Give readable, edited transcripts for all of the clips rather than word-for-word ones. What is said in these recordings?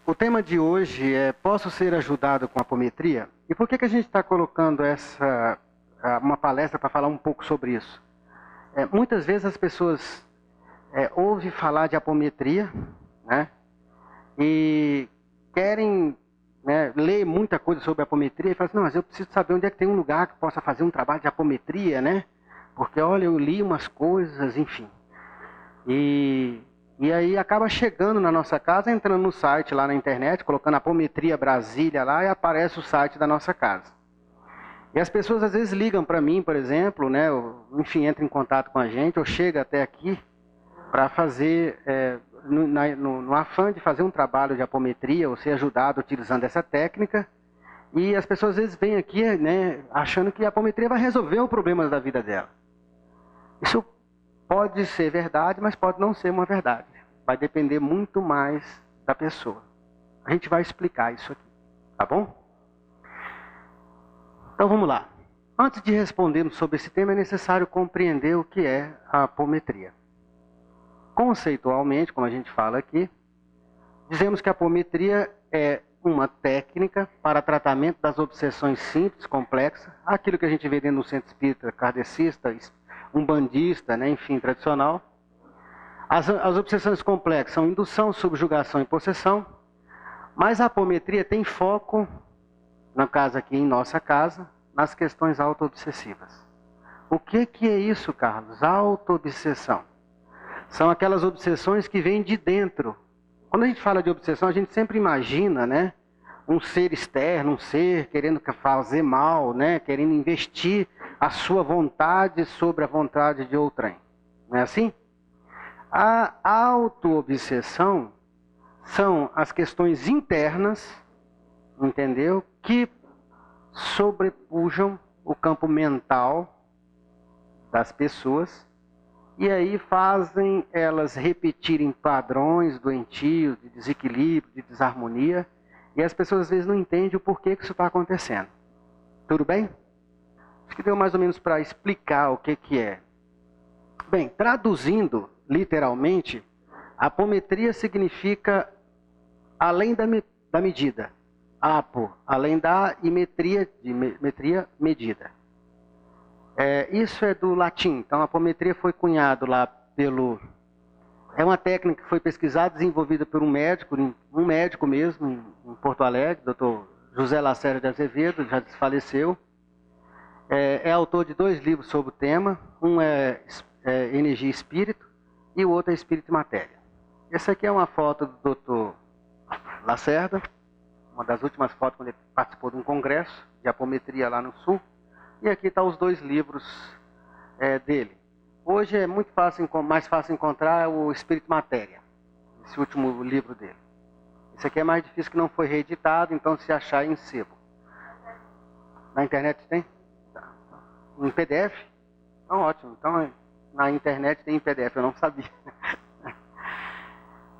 O tema de hoje é: posso ser ajudado com apometria? E por que a gente está colocando uma palestra para falar um pouco sobre isso? Muitas vezes as pessoas ouvem falar de apometria, né? E querem, né, ler muita coisa sobre apometria e falam assim: não, mas eu preciso saber onde é que tem um lugar que possa fazer um trabalho de apometria, né? Porque, olha, eu li umas coisas, enfim. E aí acaba chegando na nossa casa, entrando no site lá na internet, colocando Apometria Brasília lá e aparece o site da nossa casa. E as pessoas às vezes ligam para mim, por exemplo, né, enfim, entram em contato com a gente, ou chega até aqui para fazer, no afã de fazer um trabalho de apometria, ou ser ajudado utilizando essa técnica. E as pessoas às vezes vêm aqui, né, achando que a apometria vai resolver o problema da vida dela. Isso pode ser verdade, mas pode não ser uma verdade. Vai depender muito mais da pessoa. A gente vai explicar isso aqui, tá bom? Então vamos lá. Antes de respondermos sobre esse tema, é necessário compreender o que é a apometria. Conceitualmente, como a gente fala aqui, dizemos que a apometria é uma técnica para tratamento das obsessões simples, complexas, aquilo que a gente vê dentro do centro espírita kardecista, umbandista, né, enfim, tradicional. As obsessões complexas são indução, subjugação e possessão, mas a apometria tem foco, no caso aqui em nossa casa, nas questões auto-obsessivas. O que é isso, Carlos? Auto-obsessão. São aquelas obsessões que vêm de dentro. Quando a gente fala de obsessão, a gente sempre imagina, né, um ser externo, um ser querendo fazer mal, né, querendo investir a sua vontade sobre a vontade de outrem. Não é assim? A auto-obsessão são as questões internas, entendeu? Que sobrepujam o campo mental das pessoas e aí fazem elas repetirem padrões doentios, de desequilíbrio, de desarmonia, e as pessoas às vezes não entendem o porquê que isso está acontecendo. Tudo bem? Acho que deu mais ou menos para explicar o que é. Bem, traduzindo literalmente, apometria significa além da medida. Apo, além da, e metria, de metria, medida. Isso é do latim. Então, a apometria foi cunhado lá pelo... É uma técnica que foi pesquisada, desenvolvida por um médico mesmo, em Porto Alegre, Dr. José Lacerda de Azevedo, já faleceu. É autor de 2 livros sobre o tema. Um é Energia e Espírito, e o outro é Espírito e Matéria. Essa aqui é uma foto do Dr. Lacerda, uma das últimas fotos quando ele participou de um congresso de apometria lá no Sul. E aqui estão os 2 livros dele. Hoje é muito fácil, mais fácil encontrar o Espírito e Matéria, esse último livro dele. Esse aqui é mais difícil, que não foi reeditado, então se achar em sebo. Na internet tem? Em PDF? Então ótimo. Então na internet tem em PDF, eu não sabia.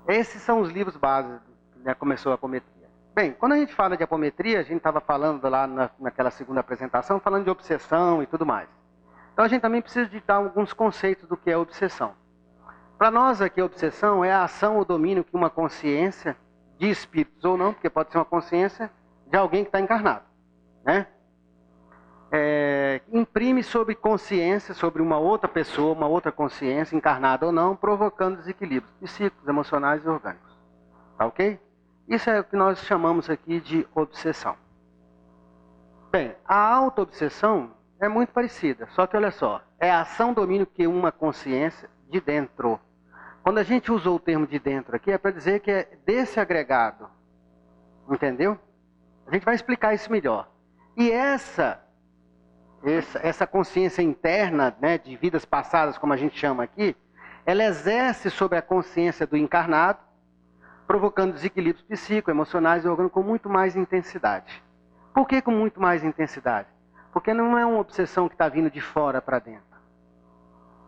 Esses são os livros básicos que começou a apometria. Bem, quando a gente fala de apometria, a gente estava falando lá naquela segunda apresentação, falando de obsessão e tudo mais. Então a gente também precisa de dar alguns conceitos do que é obsessão. Para nós aqui, a obsessão é a ação ou domínio que uma consciência, de espíritos ou não, porque pode ser uma consciência de alguém que está encarnado, né? Imprime sobre consciência, sobre uma outra pessoa, uma outra consciência, encarnada ou não, provocando desequilíbrios psíquicos, emocionais e orgânicos. Tá ok? Isso é o que nós chamamos aqui de obsessão. Bem, a auto-obsessão é muito parecida, só que olha só, é a ação-domínio que uma consciência de dentro. Quando a gente usou o termo de dentro aqui, é para dizer que é desse agregado. Entendeu? A gente vai explicar isso melhor. E essa consciência interna, né, de vidas passadas, como a gente chama aqui, ela exerce sobre a consciência do encarnado, provocando desequilíbrios psíquicos, emocionais e orgânicos com muito mais intensidade. Por que com muito mais intensidade? Porque não é uma obsessão que está vindo de fora para dentro.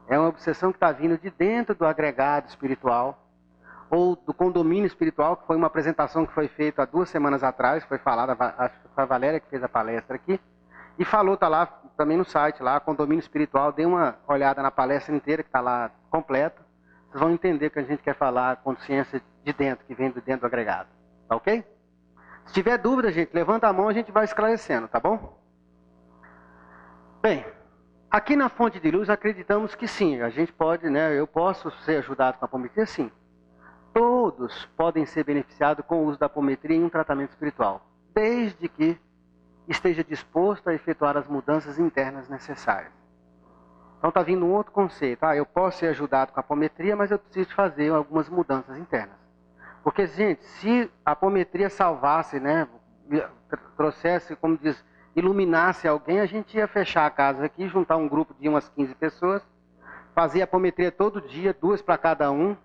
É uma obsessão que está vindo de dentro do agregado espiritual, ou do condomínio espiritual, que foi uma apresentação que foi feita há 2 semanas atrás, foi falada, acho que foi a Valéria que fez a palestra aqui, e falou, está lá também no site, lá, condomínio espiritual, dê uma olhada na palestra inteira, que está lá completa. Vocês vão entender que a gente quer falar a consciência de dentro, que vem de dentro do agregado. Tá ok? Se tiver dúvida, gente, levanta a mão, a gente vai esclarecendo, tá bom? Bem, aqui na fonte de luz acreditamos que sim, a gente pode, né? Eu posso ser ajudado com a apometria, sim. Todos podem ser beneficiados com o uso da apometria em um tratamento espiritual, desde que esteja disposto a efetuar as mudanças internas necessárias. Então está vindo um outro conceito. Eu posso ser ajudado com a apometria, mas eu preciso fazer algumas mudanças internas. Porque, gente, se a apometria salvasse, né, trouxesse, como diz, iluminasse alguém, a gente ia fechar a casa aqui, juntar um grupo de umas 15 pessoas, fazer a apometria todo dia, 2 para cada um.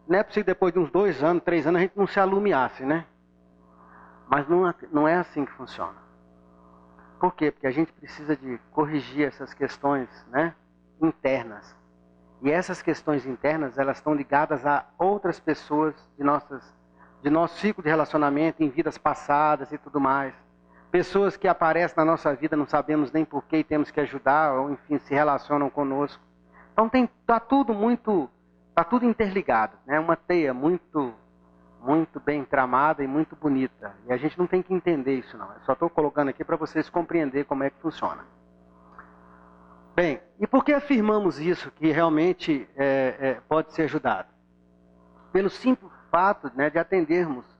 Não é possível depois de uns 2 anos, 3 anos, a gente não se alumiasse, né? Mas não é assim que funciona. Por quê? Porque a gente precisa de corrigir essas questões, né, internas. E essas questões internas, elas estão ligadas a outras pessoas de nosso ciclo de relacionamento, em vidas passadas e tudo mais. Pessoas que aparecem na nossa vida, não sabemos nem porquê e temos que ajudar, ou enfim, se relacionam conosco. Então está tudo interligado, né? Uma teia muito bem tramada e muito bonita. E a gente não tem que entender isso não. Eu só estou colocando aqui para vocês compreenderem como é que funciona. Bem, e por que afirmamos isso, que realmente pode ser ajudado? Pelo simples fato, né, de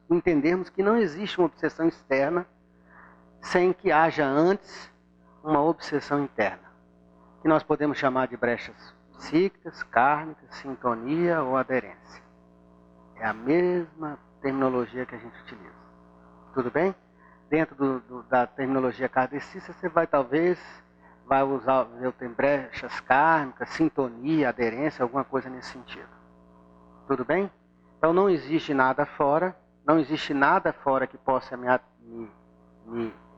entendermos que não existe uma obsessão externa sem que haja antes uma obsessão interna, que nós podemos chamar de brechas psíquicas, kármicas, sintonia ou aderência. É a mesma terminologia que a gente utiliza. Tudo bem? Dentro da terminologia kardecista, você vai usar, eu tenho brechas kármicas, sintonia, aderência, alguma coisa nesse sentido. Tudo bem? Então não existe nada fora que possa me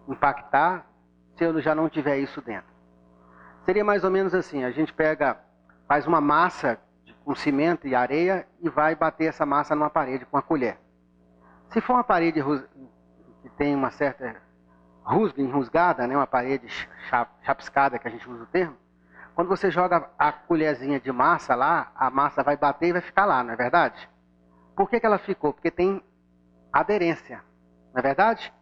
impactar se eu já não tiver isso dentro. Seria mais ou menos assim, a gente faz uma massa com cimento e areia e vai bater essa massa numa parede com a colher. Se for uma parede que tem uma certa enrusgada, né, uma parede chapiscada, que a gente usa o termo, quando você joga a colherzinha de massa lá, a massa vai bater e vai ficar lá, não é verdade? Por que ela ficou? Porque tem aderência, não é verdade?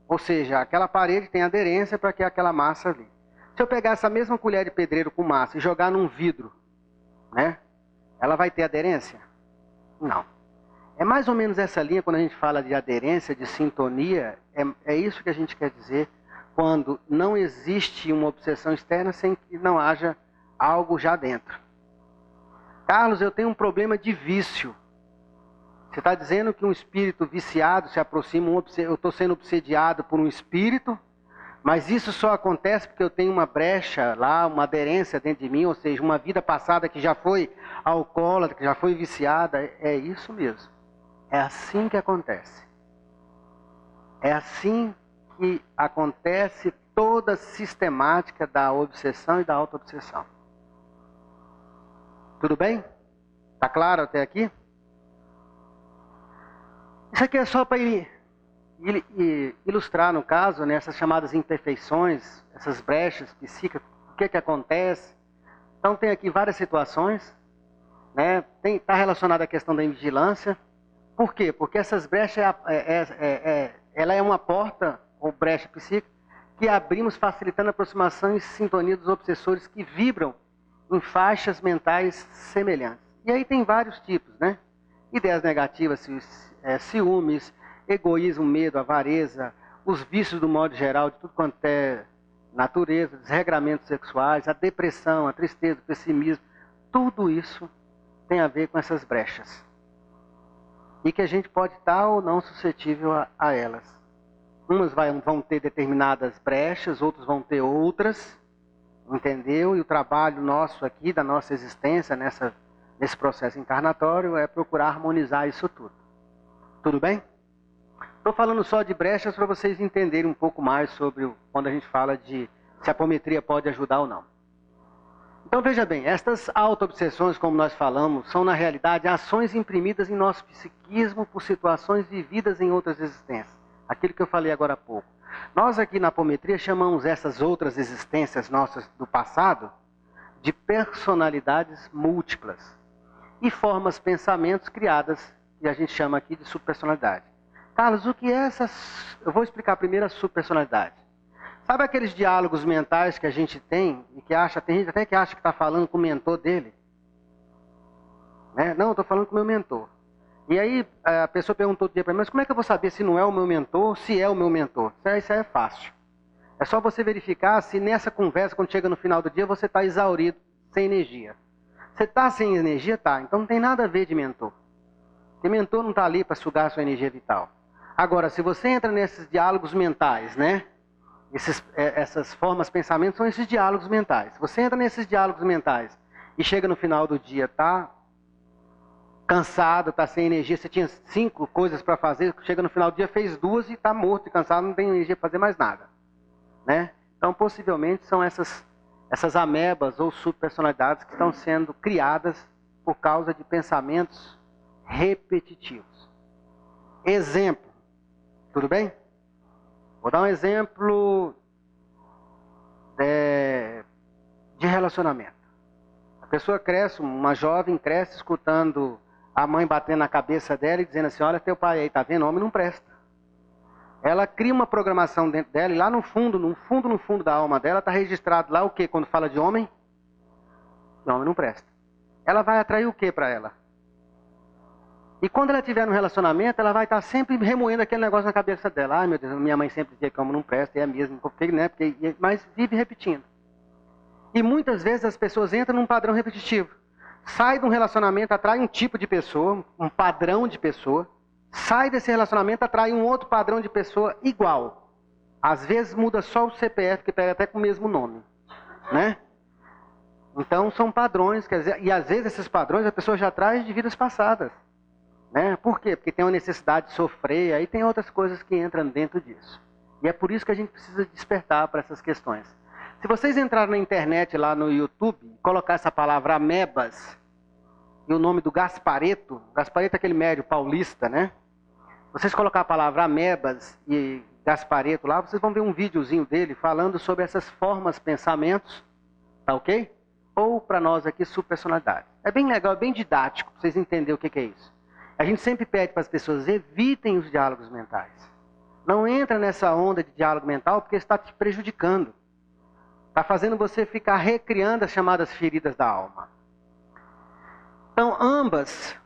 Ou seja, aquela parede tem aderência para que aquela massa ali. Se eu pegar essa mesma colher de pedreiro com massa e jogar num vidro, né, ela vai ter aderência? Não. É mais ou menos essa linha quando a gente fala de aderência, de sintonia, é isso que a gente quer dizer quando não existe uma obsessão externa sem que não haja algo já dentro. Carlos, eu tenho um problema de vício. Você está dizendo que um espírito viciado se aproxima, eu estou sendo obsediado por um espírito, mas isso só acontece porque eu tenho uma brecha lá, uma aderência dentro de mim, ou seja, uma vida passada que já foi alcoólatra, que já foi viciada. É isso mesmo. É assim que acontece. É assim que acontece toda a sistemática da obsessão e da auto-obsessão. Tudo bem? Está claro até aqui? Isso aqui é só para ilustrar, no caso, né, essas chamadas imperfeições, essas brechas psíquicas, o que acontece. Então tem aqui várias situações, né? Está relacionada à questão da vigilância. Por quê? Porque essas brechas, ela é uma porta, ou brecha psíquica, que abrimos facilitando a aproximação e sintonia dos obsessores que vibram em faixas mentais semelhantes. E aí tem vários tipos, né? Ideias negativas, ciúmes, egoísmo, medo, avareza, os vícios do modo geral, de tudo quanto é natureza, desregramentos sexuais, a depressão, a tristeza, o pessimismo, tudo isso tem a ver com essas brechas. E que a gente pode estar ou não suscetível a elas. Umas vão ter determinadas brechas, outros vão ter outras, entendeu? E o trabalho nosso aqui, da nossa existência, nesse processo encarnatório, é procurar harmonizar isso tudo. Tudo bem? Estou falando só de brechas para vocês entenderem um pouco mais sobre quando a gente fala de se a apometria pode ajudar ou não. Então veja bem, estas auto-obsessões, como nós falamos, são na realidade ações imprimidas em nosso psiquismo por situações vividas em outras existências. Aquilo que eu falei agora há pouco. Nós aqui na apometria chamamos essas outras existências nossas do passado de personalidades múltiplas e formas pensamentos criadas, que a gente chama aqui de subpersonalidade. Carlos, o que é essas... Eu vou explicar primeiro a subpersonalidade. Sabe aqueles diálogos mentais que a gente tem e que acha, tem gente até que acha que está falando com o mentor dele? Né? Não, eu estou falando com o meu mentor. E aí a pessoa perguntou outro dia para mim, mas como é que eu vou saber se não é o meu mentor, se é o meu mentor? Isso aí é fácil. É só você verificar se nessa conversa, quando chega no final do dia, você está exaurido, sem energia. Você está sem energia? Tá. Então não tem nada a ver de mentor. Porque mentor não está ali para sugar a sua energia vital. Agora, se você entra nesses diálogos mentais, né? Essas formas, pensamentos, são esses diálogos mentais. Se você entra nesses diálogos mentais e chega no final do dia, tá cansado, tá sem energia, você tinha 5 coisas para fazer, chega no final do dia, fez 2 e está morto e cansado, não tem energia para fazer mais nada. Né? Então, possivelmente, são essas amebas ou subpersonalidades que estão sendo criadas por causa de pensamentos repetitivos. Exemplo, tudo bem? Vou dar um exemplo de relacionamento. A pessoa cresce, uma jovem cresce escutando a mãe batendo na cabeça dela e dizendo assim, olha, teu pai aí, tá vendo? Homem não presta. Ela cria uma programação dentro dela e lá no fundo da alma dela está registrado lá o que quando fala de homem? O homem não presta. Ela vai atrair o que para ela? E quando ela estiver no relacionamento, ela vai estar sempre remoendo aquele negócio na cabeça dela. Ai meu Deus, minha mãe sempre dizia que homem não presta, e é mesmo, né? Mas vive repetindo. E muitas vezes as pessoas entram num padrão repetitivo. Sai de um relacionamento, atrai um tipo de pessoa, um padrão de pessoa. Sai desse relacionamento, atrai um outro padrão de pessoa igual. Às vezes muda só o CPF, que pega até com o mesmo nome. Né? Então são padrões, quer dizer, e às vezes esses padrões a pessoa já traz de vidas passadas. Né? Por quê? Porque tem uma necessidade de sofrer, aí tem outras coisas que entram dentro disso. E é por isso que a gente precisa despertar para essas questões. Se vocês entrarem na internet, lá no YouTube, colocar essa palavra amebas, e o nome do Gasparetto é aquele médio paulista, né? Vocês colocar a palavra amebas e Gasparetto lá, vocês vão ver um videozinho dele falando sobre essas formas, pensamentos, tá ok? Ou para nós aqui, subpersonalidade. É bem legal, é bem didático, para vocês entenderem o que é isso. A gente sempre pede para as pessoas, evitem os diálogos mentais. Não entra nessa onda de diálogo mental porque está te prejudicando. Está fazendo você ficar recriando as chamadas feridas da alma. Então, ambas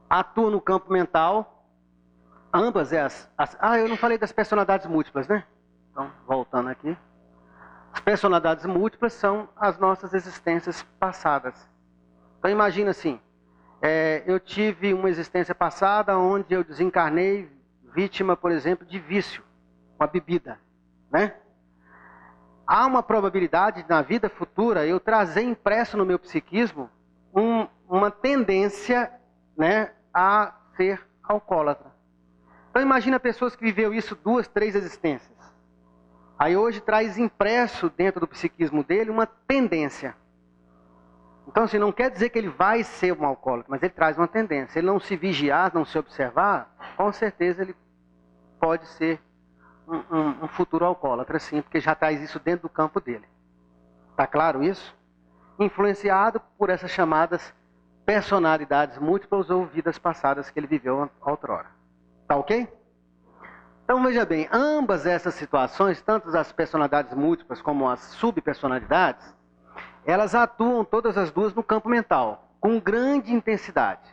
atuam no campo mental. Ambas eu não falei das personalidades múltiplas, né? Então, voltando aqui. As personalidades múltiplas são as nossas existências passadas. Então, imagina assim. Eu tive uma existência passada onde eu desencarnei vítima, por exemplo, de vício, uma bebida, né? Há uma probabilidade na vida futura eu trazer impresso no meu psiquismo uma tendência, né, a ser alcoólatra. Então imagina pessoas que viveu isso 2, 3 existências. Aí hoje traz impresso dentro do psiquismo dele uma tendência. Então, assim, não quer dizer que ele vai ser um alcoólatra, mas ele traz uma tendência. Se ele não se vigiar, não se observar, com certeza ele pode ser um futuro alcoólatra, sim, porque já traz isso dentro do campo dele. Está claro isso? Influenciado por essas chamadas personalidades múltiplas ou vidas passadas que ele viveu outrora. Tá ok? Então, veja bem, ambas essas situações, tanto as personalidades múltiplas como as subpersonalidades, elas atuam todas as duas no campo mental, com grande intensidade,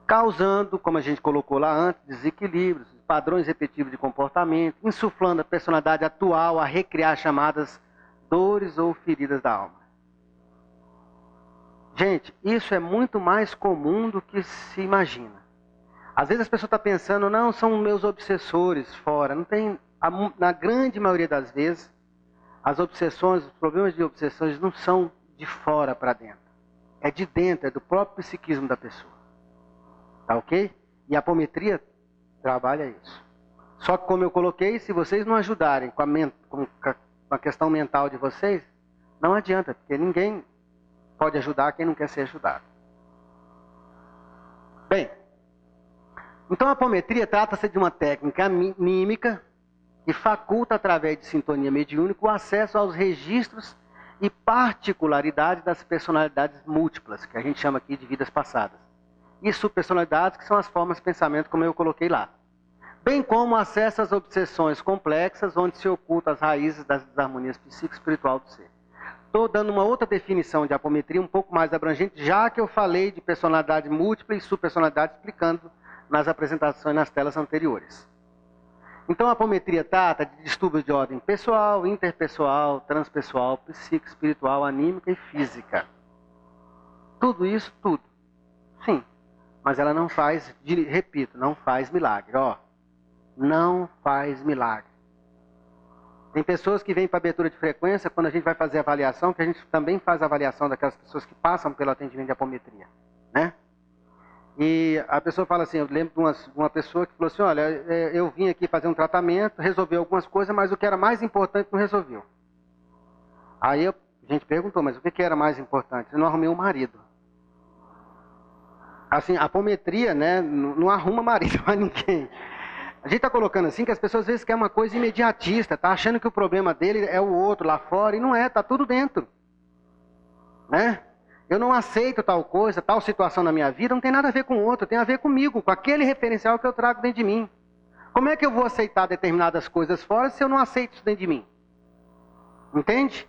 causando, como a gente colocou lá antes, desequilíbrios, padrões repetitivos de comportamento, insuflando a personalidade atual a recriar chamadas dores ou feridas da alma. Gente, isso é muito mais comum do que se imagina. Às vezes as pessoas estão pensando, não, são meus obsessores fora. Não tem, na grande maioria das vezes, as obsessões, os problemas de obsessões não são de fora para dentro. É de dentro, é do próprio psiquismo da pessoa. Tá ok? E a apometria trabalha isso. Só que como eu coloquei, se vocês não ajudarem com a questão mental de vocês, não adianta, porque ninguém pode ajudar quem não quer ser ajudado. Bem, então a apometria trata-se de uma técnica mímica que faculta, através de sintonia mediúnica, o acesso aos registros e particularidades das personalidades múltiplas, que a gente chama aqui de vidas passadas. E subpersonalidades, que são as formas de pensamento, como eu coloquei lá. bem como acessa às obsessões complexas, onde se ocultam as raízes das desarmonias psico-espiritual do ser. Estou dando uma outra definição de apometria um pouco mais abrangente, já que eu falei de personalidade múltipla e subpersonalidade explicando nas apresentações nas telas anteriores. Então a apometria trata de distúrbios de ordem pessoal, interpessoal, transpessoal, psico-espiritual, anímica e física. Tudo isso, tudo. Sim, mas ela não faz, repito, não faz milagre. Ó, não faz milagre. Tem pessoas que vêm para abertura de frequência, quando a gente vai fazer avaliação, que a gente também faz avaliação daquelas pessoas que passam pelo atendimento de apometria, né? E a pessoa fala assim, eu lembro de uma pessoa que falou assim, olha, eu vim aqui fazer um tratamento, resolveu algumas coisas, mas o que era mais importante não resolveu. Aí a gente perguntou, mas o que era mais importante? Eu não arrumei um marido. Assim, a apometria, né, não arruma marido para ninguém. A gente está colocando assim que as pessoas às vezes querem uma coisa imediatista, tá achando que o problema dele é o outro lá fora, e não é, tá tudo dentro. Né? Eu não aceito tal coisa, tal situação na minha vida, não tem nada a ver com o outro, tem a ver comigo, com aquele referencial que eu trago dentro de mim. Como é que eu vou aceitar determinadas coisas fora se eu não aceito isso dentro de mim? Entende?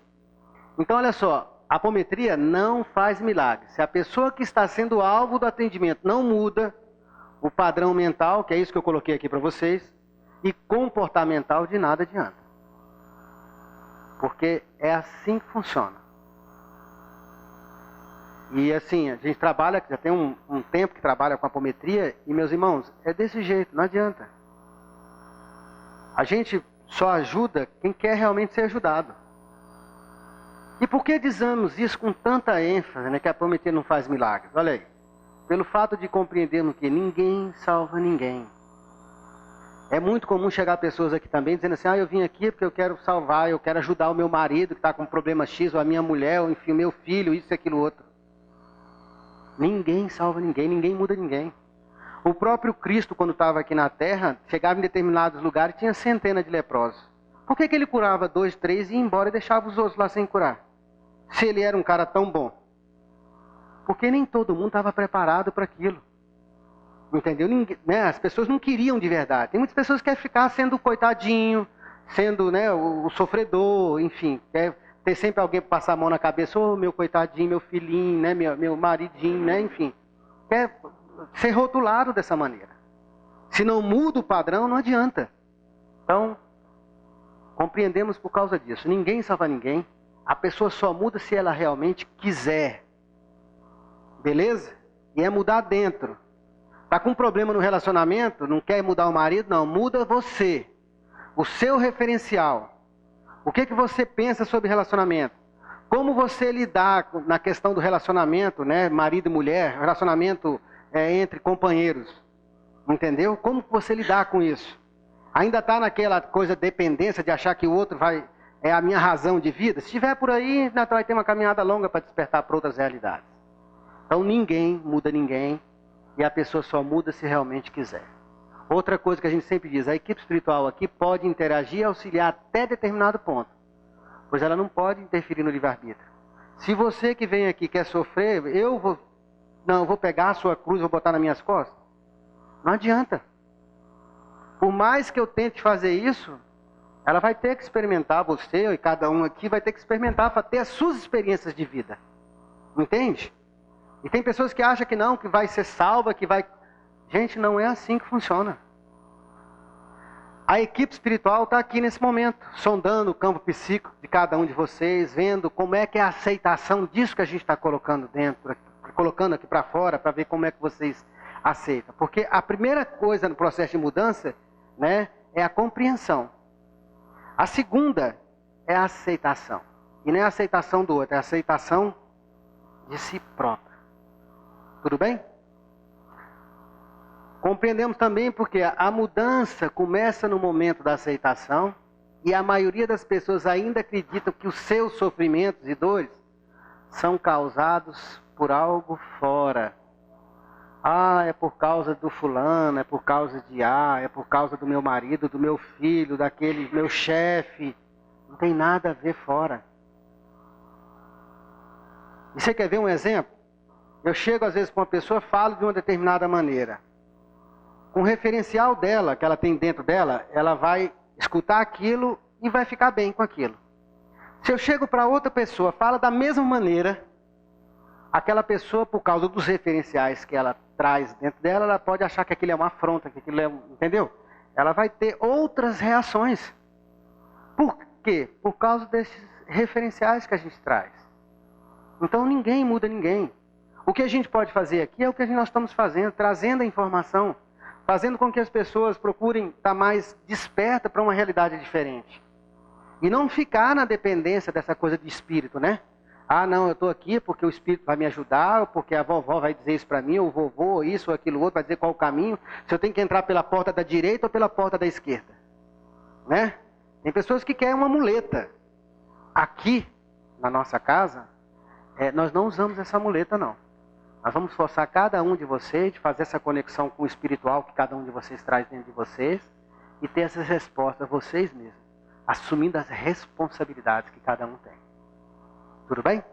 Então olha só, a apometria não faz milagre. Se a pessoa que está sendo alvo do atendimento não muda o padrão mental, que é isso que eu coloquei aqui para vocês, e comportamental, de nada adianta. Porque é assim que funciona. E assim, a gente trabalha, já tem um tempo que trabalha com apometria, e meus irmãos, é desse jeito, não adianta. A gente só ajuda quem quer realmente ser ajudado. E por que dizemos isso com tanta ênfase, né, que a apometria não faz milagres? Olha aí. Pelo fato de compreendermos que ninguém salva ninguém. É muito comum chegar pessoas aqui também dizendo assim, eu vim aqui porque eu quero salvar, eu quero ajudar o meu marido que está com um problema X, ou a minha mulher, ou enfim, o meu filho, isso e aquilo outro. Ninguém salva ninguém, ninguém muda ninguém. O próprio Cristo, quando estava aqui na Terra, chegava em determinados lugares e tinha centenas de leprosos. Por que ele curava 2, 3 e ia embora e deixava os outros lá sem curar? Se ele era um cara tão bom. Porque nem todo mundo estava preparado para aquilo. Entendeu? Ninguém, né? As pessoas não queriam de verdade. Tem muitas pessoas que querem ficar sendo coitadinho, sendo, né, o sofredor, enfim. Quer ter sempre alguém para passar a mão na cabeça. Ô, meu coitadinho, meu filhinho, né, meu maridinho, né, enfim. Quer ser rotulado dessa maneira. Se não muda o padrão, não adianta. Então, compreendemos por causa disso. Ninguém salva ninguém. A pessoa só muda se ela realmente quiser. Beleza? E é mudar dentro. Está com um problema no relacionamento, não quer mudar o marido? Não, muda você. O seu referencial. O que você pensa sobre relacionamento? Como você lidar na questão do relacionamento, né? Marido e mulher, relacionamento entre companheiros. Entendeu? Como você lidar com isso? Ainda está naquela coisa de dependência de achar que o outro é a minha razão de vida? Se estiver por aí, vai ter uma caminhada longa para despertar para outras realidades. Então ninguém muda ninguém e a pessoa só muda se realmente quiser. Outra coisa que a gente sempre diz, a equipe espiritual aqui pode interagir e auxiliar até determinado ponto, pois ela não pode interferir no livre-arbítrio. Se você que vem aqui quer sofrer, eu vou pegar a sua cruz e vou botar nas minhas costas. Não adianta. Por mais que eu tente fazer isso, ela vai ter que experimentar, você e cada um aqui vai ter que experimentar para ter as suas experiências de vida. Entende? E tem pessoas que acham que não, que vai ser salva, que vai... Gente, não é assim que funciona. A equipe espiritual está aqui nesse momento, sondando o campo psíquico de cada um de vocês, vendo como é que é a aceitação disso que a gente está colocando dentro, colocando aqui para fora, para ver como é que vocês aceitam. Porque a primeira coisa no processo de mudança, né, é a compreensão. A segunda é a aceitação. E não é a aceitação do outro, é a aceitação de si próprio. Tudo bem? Compreendemos também porque a mudança começa no momento da aceitação e a maioria das pessoas ainda acreditam que os seus sofrimentos e dores são causados por algo fora. É por causa do fulano, é por causa de é por causa do meu marido, do meu filho, daquele meu chefe. Não tem nada a ver fora. E você quer ver um exemplo? Eu chego às vezes com uma pessoa, falo de uma determinada maneira. com o referencial dela, que ela tem dentro dela, ela vai escutar aquilo e vai ficar bem com aquilo. Se eu chego para outra pessoa, fala da mesma maneira, aquela pessoa, por causa dos referenciais que ela traz dentro dela, ela pode achar que aquilo é uma afronta, que aquilo é, entendeu? Ela vai ter outras reações. Por quê? Por causa desses referenciais que a gente traz. Então ninguém muda ninguém. O que a gente pode fazer aqui é o que nós estamos fazendo, trazendo a informação, fazendo com que as pessoas procurem estar mais despertas para uma realidade diferente. E não ficar na dependência dessa coisa de espírito, né? Ah, não, eu estou aqui porque o espírito vai me ajudar, ou porque a vovó vai dizer isso para mim, ou o vovô, ou isso, ou aquilo outro, vai dizer qual o caminho, se eu tenho que entrar pela porta da direita ou pela porta da esquerda. Né? Tem pessoas que querem uma muleta. Aqui, na nossa casa, nós não usamos essa muleta, não. Nós vamos forçar cada um de vocês de fazer essa conexão com o espiritual que cada um de vocês traz dentro de vocês e ter essas respostas vocês mesmos, assumindo as responsabilidades que cada um tem. Tudo bem?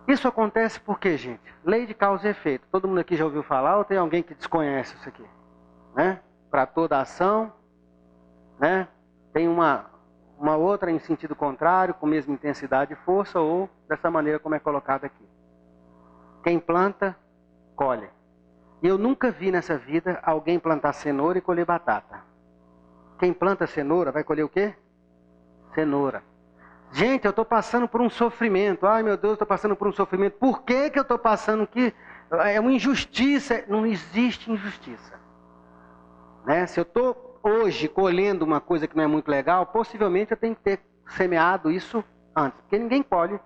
Isso acontece por quê, gente? Lei de causa e efeito. Todo mundo aqui já ouviu falar ou tem alguém que desconhece isso aqui? Né? Para toda ação, né? Tem uma outra em sentido contrário, com a mesma intensidade e força, ou dessa maneira como é colocado aqui. Quem planta, colhe. E eu nunca vi nessa vida alguém plantar cenoura e colher batata. Quem planta cenoura vai colher o quê? Cenoura. Gente, eu estou passando por um sofrimento. Ai, meu Deus, estou passando por um sofrimento. Por que eu estou passando aqui? É uma injustiça. Não existe injustiça. Né? Se eu estou hoje colhendo uma coisa que não é muito legal, possivelmente eu tenho que ter semeado isso antes. Porque ninguém colhe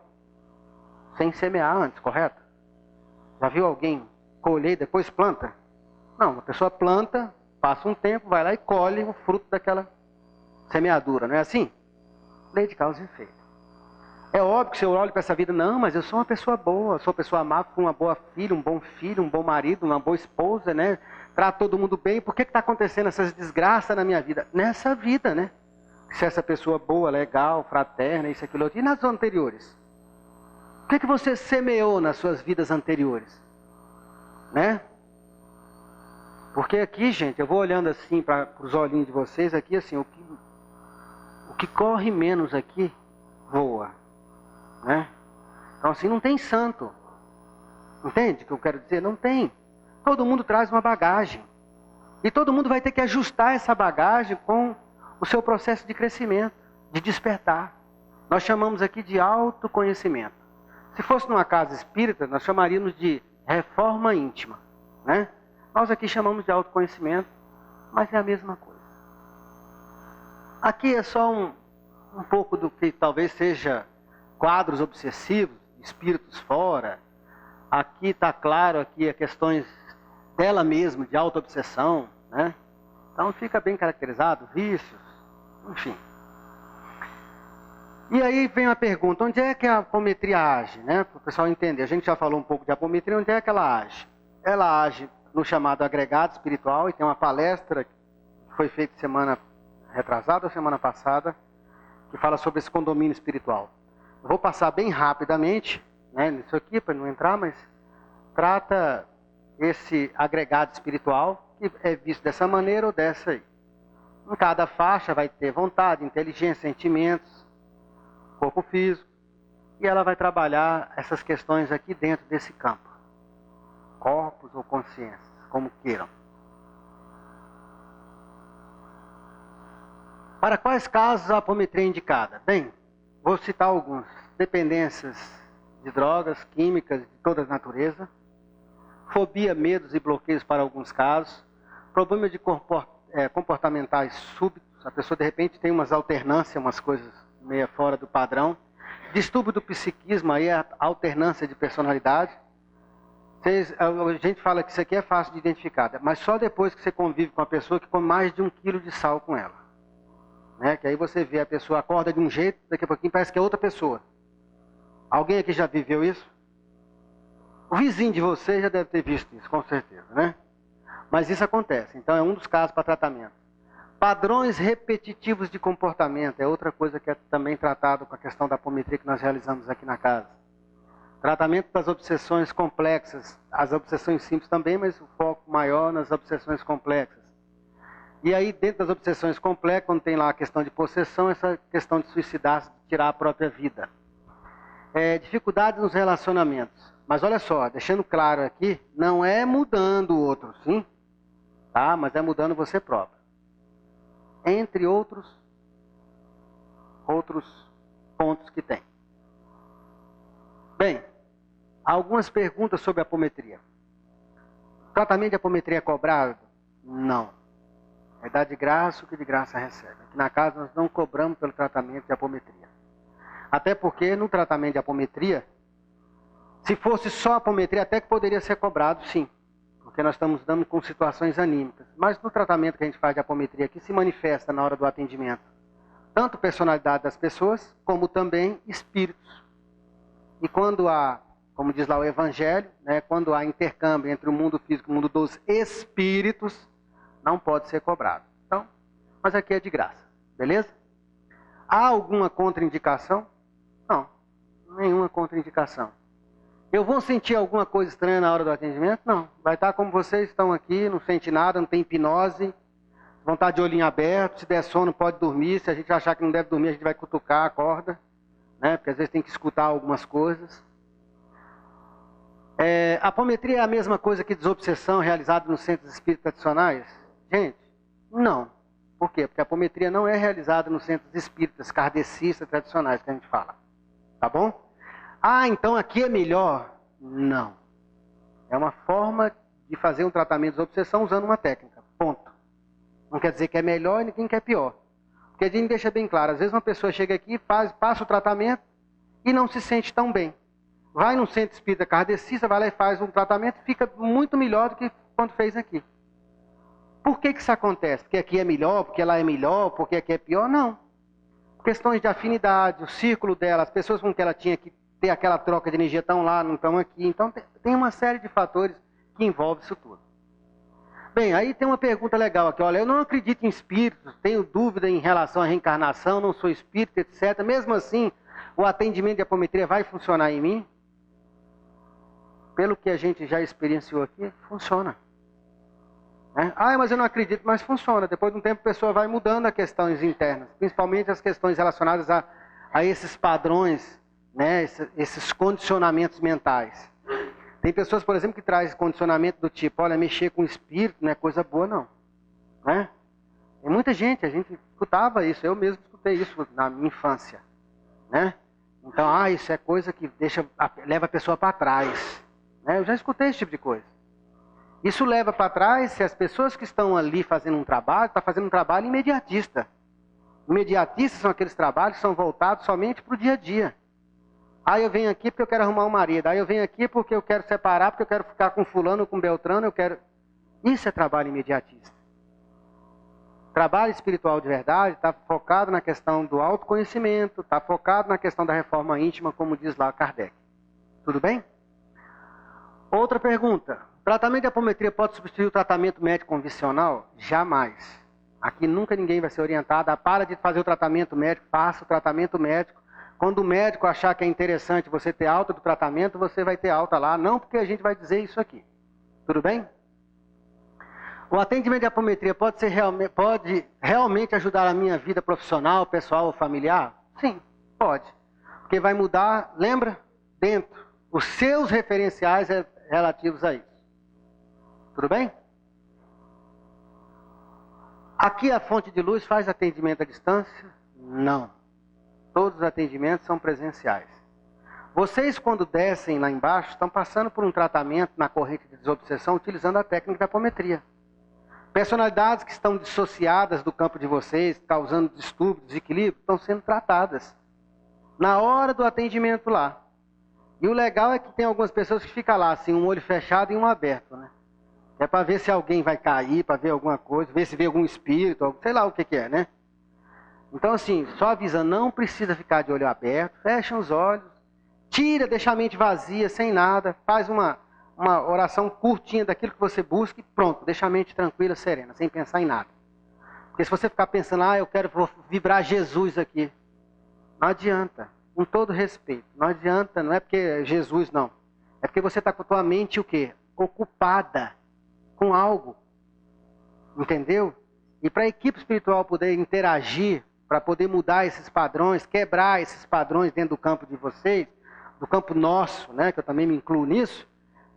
sem semear antes, correto? Já viu alguém colher e depois planta? Não, a pessoa planta, passa um tempo, vai lá e colhe o fruto daquela semeadura. Não é assim? Lei de causa e efeito. É óbvio que se eu olho para essa vida, não, mas eu sou uma pessoa boa, sou uma pessoa amável, com uma boa filha, um bom marido, uma boa esposa, né? Trato todo mundo bem. Por que está acontecendo essas desgraças na minha vida? Nessa vida, né? Se essa pessoa boa, legal, fraterna, isso, aquilo, outro. E nas anteriores? O que você semeou nas suas vidas anteriores? Né? Porque aqui, gente, eu vou olhando assim para os olhinhos de vocês, aqui assim, o que corre menos aqui, voa. Né? Então assim, não tem santo. Entende o que eu quero dizer? Não tem. Todo mundo traz uma bagagem. E todo mundo vai ter que ajustar essa bagagem com o seu processo de crescimento, de despertar. Nós chamamos aqui de autoconhecimento. Se fosse numa casa espírita, nós chamaríamos de reforma íntima. Né? Nós aqui chamamos de autoconhecimento, mas é a mesma coisa. Aqui é só um pouco do que talvez seja quadros obsessivos, espíritos fora. Aqui está claro aqui as questões dela mesma, de auto-obsessão. Né? Então fica bem caracterizado, vícios, enfim. E aí vem a pergunta, onde é que a apometria age? Né? Para o pessoal entender, a gente já falou um pouco de apometria, onde é que ela age? Ela age no chamado agregado espiritual, e tem uma palestra que foi feita semana retrasada ou semana passada, que fala sobre esse condomínio espiritual. Eu vou passar bem rapidamente, né, nisso aqui, para não entrar, mas trata esse agregado espiritual, que é visto dessa maneira ou dessa aí. Em cada faixa vai ter vontade, inteligência, sentimentos, corpo físico, e ela vai trabalhar essas questões aqui dentro desse campo. Corpos ou consciências, como queiram. Para quais casos a apometria é indicada? Bem, vou citar alguns. Dependências de drogas, químicas, de toda a natureza. Fobia, medos e bloqueios para alguns casos. Problemas de comportamentais súbitos. A pessoa de repente tem umas alternâncias, umas coisas meio fora do padrão. Distúrbio do psiquismo, aí é a alternância de personalidade. A gente fala que isso aqui é fácil de identificar, mas só depois que você convive com a pessoa que come mais de 1 quilo de sal com ela. Né? Que aí você vê a pessoa acorda de um jeito, daqui a pouquinho parece que é outra pessoa. Alguém aqui já viveu isso? O vizinho de você já deve ter visto isso, com certeza, né? Mas isso acontece, então é um dos casos para tratamento. Padrões repetitivos de comportamento é outra coisa que é também tratado com a questão da apometria que nós realizamos aqui na casa. Tratamento das obsessões complexas. As obsessões simples também, mas o foco maior nas obsessões complexas. E aí, dentro das obsessões complexas, quando tem lá a questão de possessão, essa questão de suicidar-se, de tirar a própria vida. Dificuldades nos relacionamentos. Mas olha só, deixando claro aqui, não é mudando o outro, sim? Tá? Mas é mudando você próprio. Entre outros pontos que tem. Bem, algumas perguntas sobre a apometria. O tratamento de apometria é cobrado? Não. É dar de graça o que de graça recebe. Aqui na casa nós não cobramos pelo tratamento de apometria. Até porque no tratamento de apometria, se fosse só apometria, até que poderia ser cobrado, sim. Porque nós estamos dando com situações anímicas. Mas no tratamento que a gente faz de apometria aqui, se manifesta na hora do atendimento tanto personalidade das pessoas, como também espíritos. E quando há, como diz lá o Evangelho, né, quando há intercâmbio entre o mundo físico e o mundo dos espíritos, não pode ser cobrado. Então, mas aqui é de graça, beleza? Há alguma contraindicação? Não, nenhuma contraindicação. Eu vou sentir alguma coisa estranha na hora do atendimento? Não. Vai estar como vocês estão aqui, não sente nada, não tem hipnose, vão estar de olhinho aberto, se der sono pode dormir, se a gente achar que não deve dormir a gente vai cutucar a corda, né? Porque às vezes tem que escutar algumas coisas. A apometria é a mesma coisa que desobsessão realizada nos centros espíritas tradicionais? Gente, não. Por quê? Porque a apometria não é realizada nos centros espíritas kardecistas tradicionais que a gente fala. Tá bom? Ah, então aqui é melhor? Não. É uma forma de fazer um tratamento de desobsessão usando uma técnica. Ponto. Não quer dizer que é melhor e ninguém quer pior. Porque a gente deixa bem claro, às vezes uma pessoa chega aqui, passa o tratamento e não se sente tão bem. Vai num centro espírita kardecista, vai lá e faz um tratamento e fica muito melhor do que quando fez aqui. Por que isso acontece? Porque aqui é melhor, porque lá é melhor, porque aqui é pior? Não. Questões de afinidade, o círculo dela, as pessoas com que ela tinha que ter aquela troca de energia estão lá, não estão aqui. Então tem uma série de fatores que envolvem isso tudo. Bem, aí tem uma pergunta legal aqui. Olha, eu não acredito em espíritos, tenho dúvida em relação à reencarnação, não sou espírita, etc. Mesmo assim, o atendimento de apometria vai funcionar em mim? Pelo que a gente já experienciou aqui, funciona. Ah, mas eu não acredito, mas funciona. Depois de um tempo a pessoa vai mudando as questões internas, principalmente as questões relacionadas a esses padrões, né, esses condicionamentos mentais. Tem pessoas, por exemplo, que trazem condicionamento do tipo, olha, mexer com o espírito não é coisa boa, não. Né? Tem muita gente, a gente escutava isso, eu mesmo escutei isso na minha infância. Né? Então, isso é coisa que leva a pessoa para trás. Né? Eu já escutei esse tipo de coisa. Isso leva para trás se as pessoas que estão ali fazendo um trabalho, estão fazendo um trabalho imediatista. Imediatistas são aqueles trabalhos que são voltados somente para o dia a dia. Eu venho aqui porque eu quero arrumar um marido. Eu venho aqui porque eu quero separar, porque eu quero ficar com fulano, com Beltrano, Isso é trabalho imediatista. Trabalho espiritual de verdade está focado na questão do autoconhecimento, está focado na questão da reforma íntima, como diz lá Kardec. Tudo bem? Outra pergunta. Tratamento de apometria pode substituir o tratamento médico convencional? Jamais. Aqui nunca ninguém vai ser orientado. Para de fazer o tratamento médico, faça o tratamento médico. Quando o médico achar que é interessante você ter alta do tratamento, você vai ter alta lá. Não porque a gente vai dizer isso aqui. Tudo bem? O atendimento de apometria pode realmente ajudar a minha vida profissional, pessoal ou familiar? Sim, pode. Porque vai mudar, lembra? Dentro. Os seus referenciais relativos a isso. Tudo bem? Aqui a fonte de luz faz atendimento à distância? Não. Todos os atendimentos são presenciais. Vocês, quando descem lá embaixo, estão passando por um tratamento na corrente de desobsessão utilizando a técnica da apometria. Personalidades que estão dissociadas do campo de vocês, causando distúrbio, desequilíbrio, estão sendo tratadas na hora do atendimento lá. E o legal é que tem algumas pessoas que ficam lá, assim, um olho fechado e um aberto, né? É para ver se alguém vai cair, para ver alguma coisa, ver se vê algum espírito, sei lá o que é, né? Então, assim, só avisa, não precisa ficar de olho aberto, fecha os olhos, tira, deixa a mente vazia, sem nada, faz uma oração curtinha daquilo que você busca e pronto, deixa a mente tranquila, serena, sem pensar em nada. Porque se você ficar pensando, vou vibrar Jesus aqui, não adianta. com todo respeito, não adianta, não é porque é Jesus, não. É porque você está com a tua mente o quê? Ocupada com algo. Entendeu? E para a equipe espiritual poder interagir, para poder mudar esses padrões, quebrar esses padrões dentro do campo de vocês, do campo nosso, né, que eu também me incluo nisso,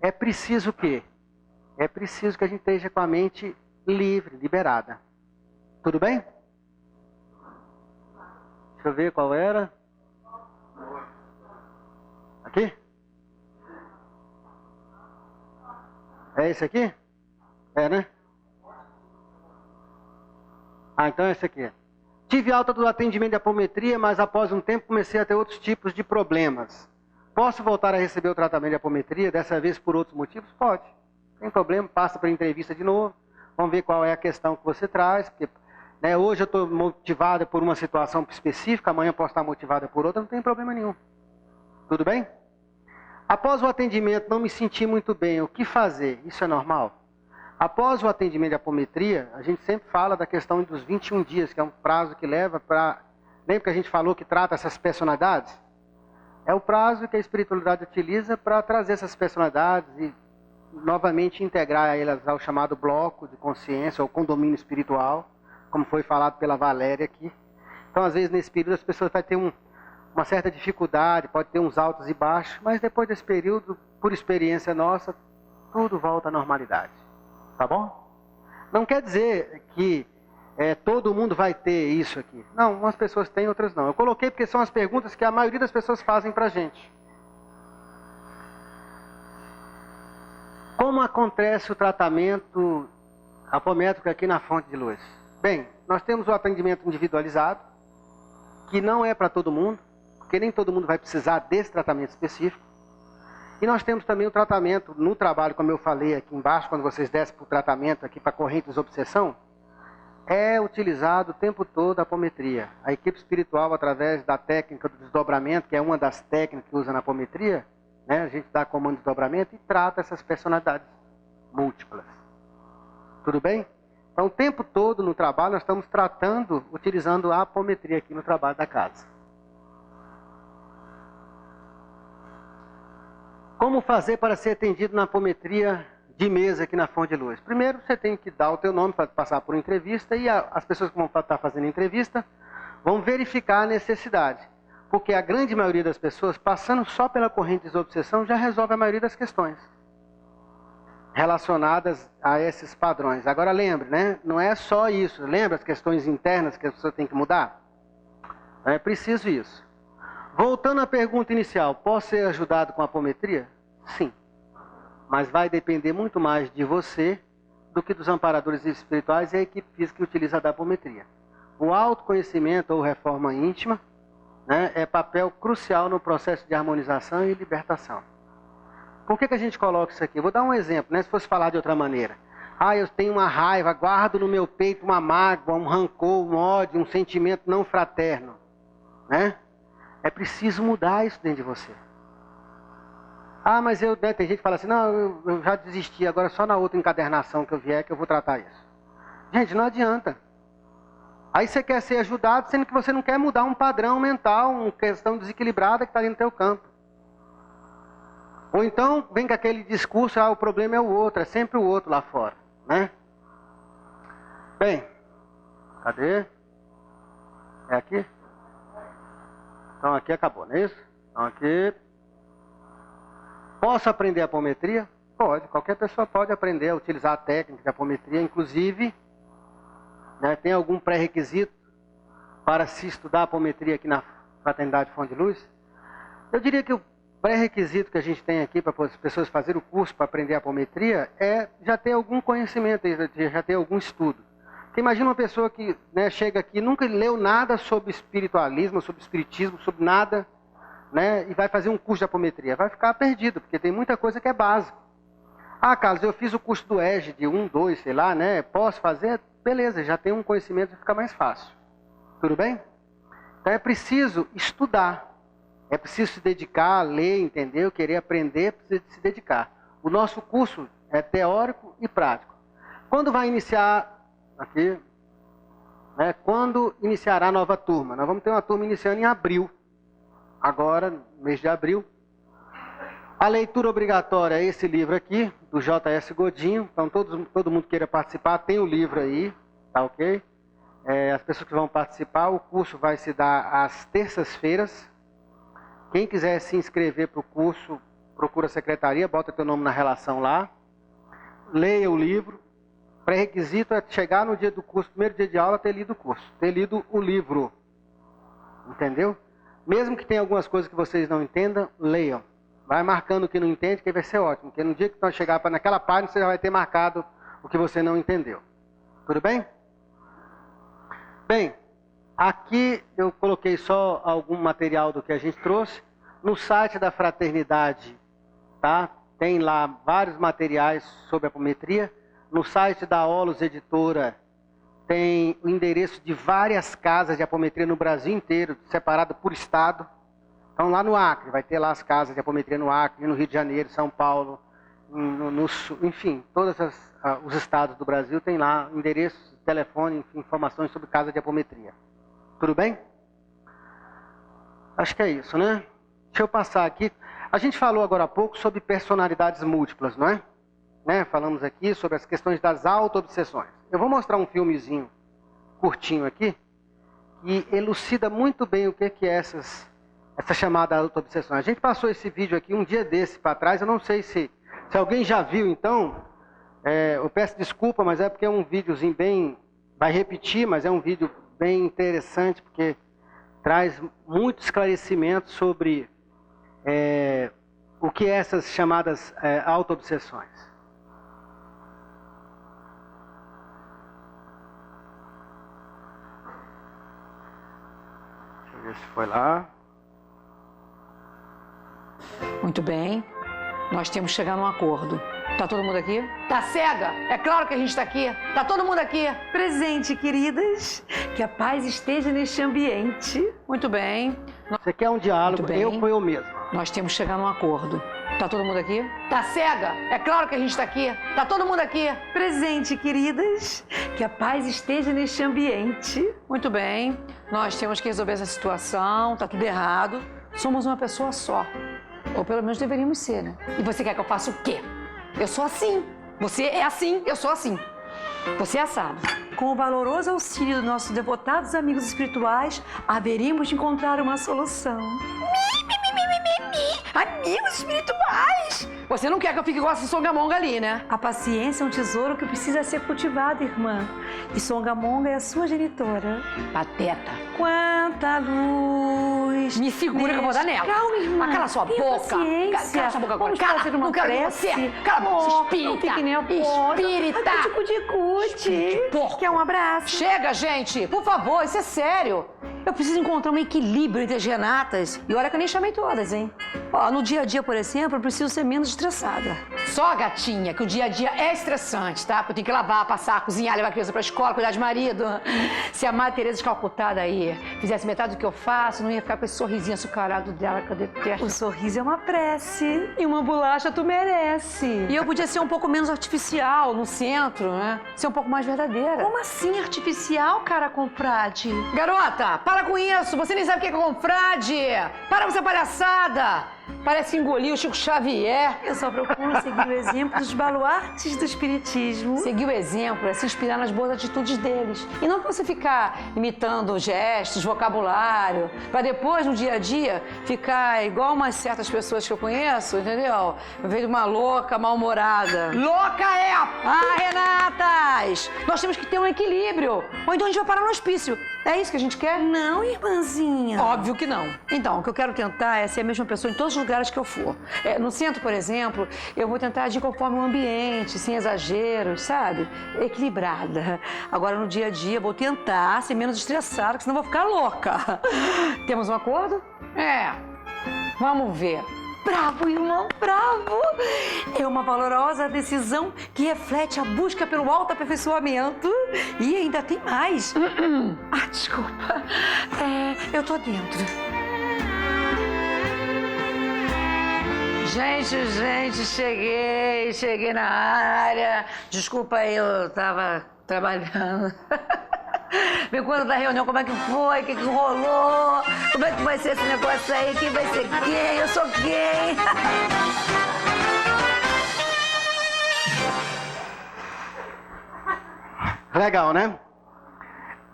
é preciso o quê? É preciso que a gente esteja com a mente livre, liberada. Tudo bem? Deixa eu ver qual era. Aqui? É esse aqui? É, né? Ah, então é esse aqui. Tive alta do atendimento de apometria, mas após um tempo comecei a ter outros tipos de problemas. Posso voltar a receber o tratamento de apometria, dessa vez por outros motivos? Pode. Não tem problema, passa para a entrevista de novo. Vamos ver qual é a questão que você traz. Porque, né, hoje eu estou motivada por uma situação específica, amanhã posso estar motivada por outra, não tem problema nenhum. Tudo bem? Após o atendimento não me senti muito bem, o que fazer? Isso é normal? Após o atendimento de apometria, a gente sempre fala da questão dos 21 dias, que é um prazo que leva para... Lembra que a gente falou que trata essas personalidades? É o prazo que a espiritualidade utiliza para trazer essas personalidades e novamente integrar elas ao chamado bloco de consciência ou condomínio espiritual, como foi falado pela Valéria aqui. Então, às vezes, nesse período, as pessoas vão ter uma certa dificuldade, pode ter uns altos e baixos, mas depois desse período, por experiência nossa, tudo volta à normalidade. Tá bom? Não quer dizer que todo mundo vai ter isso aqui. Não, umas pessoas têm, outras não. Eu coloquei porque são as perguntas que a maioria das pessoas fazem pra gente. Como acontece o tratamento apométrico aqui na Fonte de Luz? Bem, nós temos o atendimento individualizado, que não é para todo mundo, porque nem todo mundo vai precisar desse tratamento específico. E nós temos também o tratamento no trabalho, como eu falei aqui embaixo, quando vocês descem para o tratamento aqui para correntes de obsessão, é utilizado o tempo todo a apometria. A equipe espiritual, através da técnica do desdobramento, que é uma das técnicas que usa na apometria, né, a gente dá comando de desdobramento e trata essas personalidades múltiplas. Tudo bem? Então, o tempo todo no trabalho, nós estamos tratando, utilizando a apometria aqui no trabalho da casa. Como fazer para ser atendido na apometria de mesa aqui na Fonte de Luz? Primeiro, você tem que dar o teu nome para passar por uma entrevista e as pessoas que vão estar fazendo a entrevista vão verificar a necessidade. Porque a grande maioria das pessoas, passando só pela corrente de desobsessão, já resolve a maioria das questões relacionadas a esses padrões. Agora lembre, né? Não é só isso. Lembra as questões internas que a pessoa tem que mudar? É preciso isso. Voltando à pergunta inicial, posso ser ajudado com a apometria? Sim. Mas vai depender muito mais de você do que dos amparadores espirituais e a equipe física que utiliza a apometria. O autoconhecimento ou reforma íntima, né, é papel crucial no processo de harmonização e libertação. Por que a gente coloca isso aqui? Vou dar um exemplo, né, se fosse falar de outra maneira. Ah, eu tenho uma raiva, guardo no meu peito uma mágoa, um rancor, um ódio, um sentimento não fraterno, né? É preciso mudar isso dentro de você. Ah, mas né, tem gente que fala assim, não, eu já desisti, agora só na outra encadernação que eu vier que eu vou tratar isso. Gente, não adianta. Aí você quer ser ajudado, sendo que você não quer mudar um padrão mental, uma questão desequilibrada que está ali no teu campo. Ou então, vem com aquele discurso, o problema é o outro, é sempre o outro lá fora, né? Bem, cadê? É aqui? Então aqui acabou, não é isso? Então aqui... Posso aprender apometria? Pode, qualquer pessoa pode aprender a utilizar a técnica de apometria, inclusive, né, tem algum pré-requisito para se estudar apometria aqui na Fraternidade Fonte de Luz? Eu diria que o pré-requisito que a gente tem aqui para as pessoas fazerem o curso para aprender apometria é já ter algum conhecimento, já ter algum estudo. Porque imagina uma pessoa que, né, chega aqui, nunca leu nada sobre espiritualismo, sobre espiritismo, sobre nada, né, e vai fazer um curso de apometria. Vai ficar perdido, porque tem muita coisa que é básico. Ah, Carlos, eu fiz o curso do EGE de 1, 2, sei lá, né? Posso fazer? Beleza, já tem um conhecimento, fica mais fácil. Tudo bem? Então é preciso estudar. É preciso se dedicar, ler, entender, querer aprender, precisa se dedicar. O nosso curso é teórico e prático. Quando vai iniciar, aqui, né, quando iniciará a nova turma? Nós vamos ter uma turma iniciando em abril. agora, no mês de abril. A leitura obrigatória é esse livro aqui, do J.S. Godinho. Então, todo mundo que queira participar, tem o livro aí, tá ok? As pessoas que vão participar, o curso vai se dar às terças-feiras. Quem quiser se inscrever para o curso, procura a secretaria, bota teu nome na relação lá. Leia o livro. Pré-requisito é chegar no dia do curso, primeiro dia de aula, ter lido o curso, ter lido o livro. Entendeu? Mesmo que tenha algumas coisas que vocês não entendam, leiam. Vai marcando o que não entende, que vai ser ótimo. Porque no dia que nós chegar naquela página, você já vai ter marcado o que você não entendeu. Tudo bem? Bem, aqui eu coloquei só algum material do que a gente trouxe. No site da Fraternidade, tá? Tem lá vários materiais sobre apometria. No site da Olos Editora, tem o endereço de várias casas de apometria no Brasil inteiro, separado por estado. Então, lá no Acre, vai ter lá as casas de apometria no Acre, no Rio de Janeiro, São Paulo, no Sul, enfim, todos os estados do Brasil tem lá endereço, telefone, enfim, informações sobre casa de apometria. Tudo bem? Acho que é isso, né? Deixa eu passar aqui. A gente falou agora há pouco sobre personalidades múltiplas, não é? Falamos aqui sobre as questões das auto-obsessões. Eu vou mostrar um filmezinho curtinho aqui, que elucida muito bem o que é essa chamada auto-obsessão. A gente passou esse vídeo aqui um dia desse para trás, eu não sei se alguém já viu, então, eu peço desculpa, mas é porque é um videozinho bem, vai repetir, mas é um vídeo bem interessante, porque traz muito esclarecimento sobre o que é essas chamadas auto-obsessões. Deixa eu ver se foi lá. Muito bem, nós temos que chegar num acordo. Tá todo mundo aqui? Tá cega? É claro que a gente tá aqui. Tá todo mundo aqui? Presente, queridas. Que a paz esteja neste ambiente. Muito bem. Você quer um diálogo, eu com eu mesmo. Nós temos que chegar num acordo. Tá todo mundo aqui? Tá cega? É claro que a gente tá aqui. Tá todo mundo aqui? Presente, queridas. Que a paz esteja neste ambiente. Muito bem. Nós temos que resolver essa situação. Tá tudo errado. Somos uma pessoa só. Ou pelo menos deveríamos ser, né? E você quer que eu faça o quê? Eu sou assim. Você é assim, eu sou assim. Você é assado. Com o valoroso auxílio dos nossos devotados amigos espirituais, haveríamos de encontrar uma solução. Amigos espirituais! Você não quer que eu fique igual essa songamonga ali, né? A paciência é um tesouro que precisa ser cultivado, irmã. E Songamonga é a sua genitora. Pateta. Quanta luz! Me segura que eu vou dar nela. Calma, irmã. Cala sua Tenha boca. paciência. Cala sua boca agora. Vamos Cala, fazer uma não quero prece. você. Cala a boca, espírita. Não fique nervosa. Espírita. Cuti-cuti. Porco. Quer um abraço? Chega, gente. Por favor, isso é sério. Eu preciso encontrar um equilíbrio entre as Renatas. E olha que eu nem chamei todas, hein? Ó, no dia a dia, por exemplo, eu preciso ser menos estressada. Só, gatinha, que o dia a dia é estressante, tá? Porque eu tenho que lavar, passar, cozinhar, levar a criança pra escola, cuidar de marido. Se a Madre Teresa de Calcutá daí fizesse metade do que eu faço, não ia ficar com esse sorrisinho açucarado dela que eu detesto. O sorriso é uma prece. E uma bolacha tu merece. E eu podia ser um pouco menos artificial no centro, né? Ser um pouco mais verdadeira. Como assim artificial, cara confrade? Garota, para com isso! Você nem sabe o que é confrade! Para com essa palhaçada! Parece que engoliu o Chico Xavier. Eu só procuro seguir o exemplo dos baluartes do espiritismo. Seguir o exemplo é se inspirar nas boas atitudes deles. E não você ficar imitando gestos, vocabulário, para depois, no dia a dia, ficar igual umas certas pessoas que eu conheço, entendeu? Eu vejo uma louca, mal-humorada. Louca é a... Ah, Renatas! Nós temos que ter um equilíbrio. Ou então a gente vai parar no hospício. É isso que a gente quer? Não, irmãzinha. Óbvio que não. Então, o que eu quero tentar é ser a mesma pessoa em todos os lugares que eu for. No centro, por exemplo, eu vou tentar agir conforme o ambiente, sem exageros, sabe? Equilibrada. Agora, no dia a dia, eu vou tentar ser menos estressada, porque senão eu vou ficar louca. Temos um acordo? Vamos ver. Bravo, irmão, bravo! É uma valorosa decisão que reflete a busca pelo autoaperfeiçoamento. E ainda tem mais. Desculpa. Eu tô dentro. Gente, cheguei na área. Desculpa aí, eu tava trabalhando. Me conta da reunião, como é que foi, o que rolou, como é que vai ser esse negócio aí, quem vai ser quem, eu sou quem. Legal, né?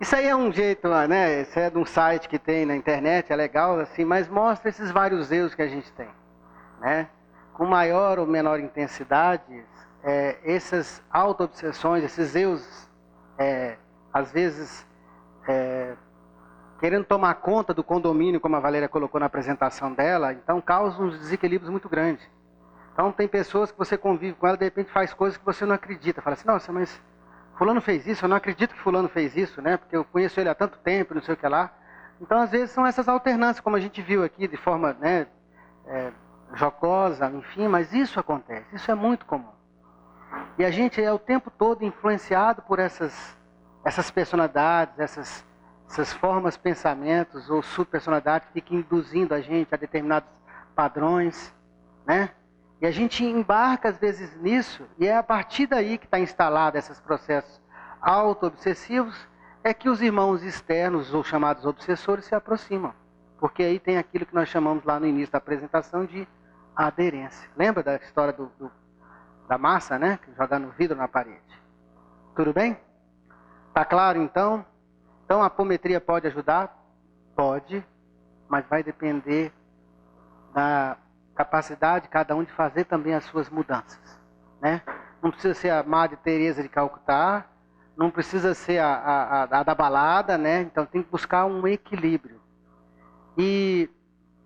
Isso aí é um jeito, né? Isso é de um site que tem na internet, é legal, assim, mas mostra esses vários erros que a gente tem, né? Com maior ou menor intensidade, essas auto-obsessões, esses erros, às vezes, querendo tomar conta do condomínio, como a Valéria colocou na apresentação dela, então causam uns desequilíbrios muito grandes. Então tem pessoas que você convive com ela, de repente faz coisas que você não acredita. Fala assim, nossa, mas fulano fez isso, eu não acredito que fulano fez isso, né? Porque eu conheço ele há tanto tempo, não sei o que lá. Então, às vezes, são essas alternâncias, como a gente viu aqui, de forma, né, jocosa, enfim, mas isso acontece, isso é muito comum. E a gente é o tempo todo influenciado por essas personalidades, essas formas, pensamentos ou subpersonalidades que ficam induzindo a gente a determinados padrões, né? E a gente embarca, às vezes, nisso, e é a partir daí que está instalado esses processos auto-obsessivos, é que os irmãos externos, ou chamados obsessores, se aproximam. Porque aí tem aquilo que nós chamamos lá no início da apresentação de aderência. Lembra da história da massa, né? Que joga no vidro na parede. Tudo bem? Tá claro, então? Então, a apometria pode ajudar? Pode, mas vai depender da capacidade de cada um de fazer também as suas mudanças, né? Não precisa ser a Madre Teresa de Calcutá, não precisa ser a da balada, né? Então tem que buscar um equilíbrio. E